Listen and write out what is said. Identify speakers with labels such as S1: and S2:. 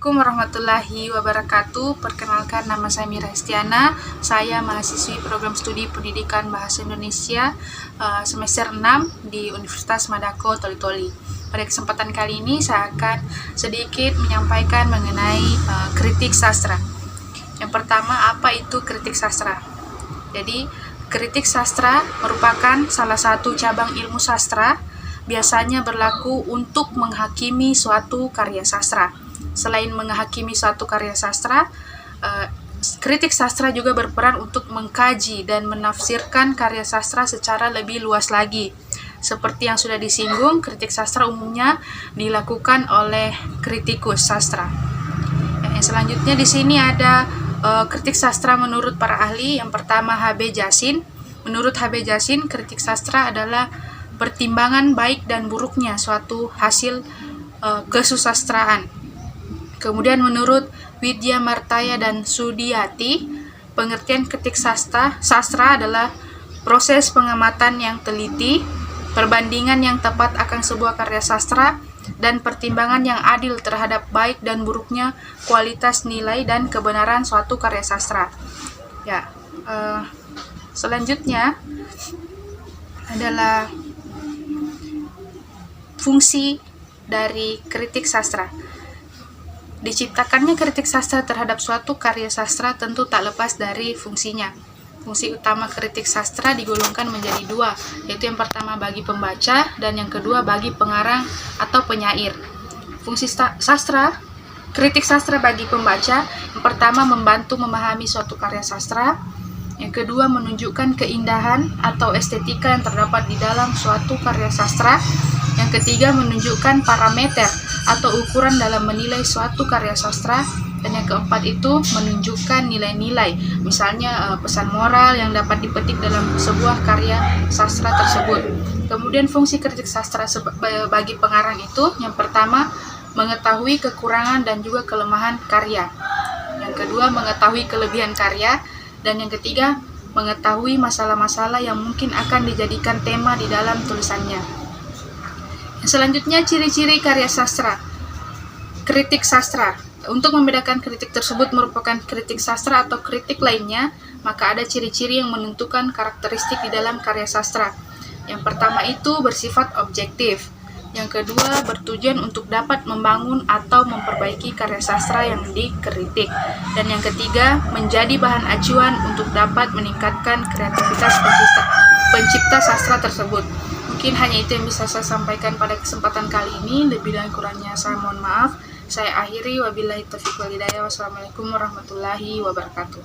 S1: Assalamualaikum warahmatullahi wabarakatuh. Perkenalkan, nama saya Mira Estiana. Saya mahasiswi program studi Pendidikan Bahasa Indonesia semester 6 di Universitas Madako Toli-Toli. Pada kesempatan kali ini saya akan sedikit menyampaikan mengenai kritik sastra. Yang pertama, apa itu kritik sastra? Jadi, kritik sastra merupakan salah satu cabang ilmu sastra, biasanya berlaku untuk menghakimi suatu karya sastra. Selain menghakimi suatu karya sastra, kritik sastra juga berperan untuk mengkaji dan menafsirkan karya sastra secara lebih luas lagi. Seperti yang sudah disinggung, kritik sastra umumnya dilakukan oleh kritikus sastra. Selanjutnya di sini ada kritik sastra menurut para ahli. Yang pertama, H.B. Jazin. Menurut H.B. Jazin, kritik sastra adalah pertimbangan baik dan buruknya suatu hasil kesusastraan. Kemudian menurut Widya Martaya dan Sudiyati, pengertian kritik sastra adalah proses pengamatan yang teliti, perbandingan yang tepat akan sebuah karya sastra, dan pertimbangan yang adil terhadap baik dan buruknya kualitas nilai dan kebenaran suatu karya sastra. Selanjutnya adalah fungsi dari kritik sastra. Diciptakannya kritik sastra terhadap suatu karya sastra tentu tak lepas dari fungsinya. Fungsi utama kritik sastra digolongkan menjadi dua, yaitu yang pertama bagi pembaca dan yang kedua bagi pengarang atau penyair. Fungsi kritik sastra bagi pembaca, yang pertama membantu memahami suatu karya sastra, yang kedua menunjukkan keindahan atau estetika yang terdapat di dalam suatu karya sastra, yang ketiga menunjukkan parameter atau ukuran dalam menilai suatu karya sastra, dan yang keempat itu menunjukkan nilai-nilai, misalnya pesan moral yang dapat dipetik dalam sebuah karya sastra tersebut. Kemudian fungsi kritik sastra bagi pengarang itu, yang pertama mengetahui kekurangan dan juga kelemahan karya, yang kedua mengetahui kelebihan karya, dan yang ketiga mengetahui masalah-masalah yang mungkin akan dijadikan tema di dalam tulisannya. Selanjutnya, ciri-ciri karya sastra. Kritik sastra. Untuk membedakan kritik tersebut merupakan kritik sastra atau kritik lainnya, maka ada ciri-ciri yang menentukan karakteristik di dalam karya sastra. Yang pertama itu bersifat objektif. Yang kedua, bertujuan untuk dapat membangun atau memperbaiki karya sastra yang dikritik. Dan yang ketiga, menjadi bahan acuan untuk dapat meningkatkan kreativitas pencipta sastra tersebut. Mungkin hanya itu yang bisa saya sampaikan pada kesempatan kali ini. Lebih dan kurangnya saya mohon maaf. Saya akhiri, wabillahi taufiq wal hidayah. Wassalamualaikum warahmatullahi wabarakatuh.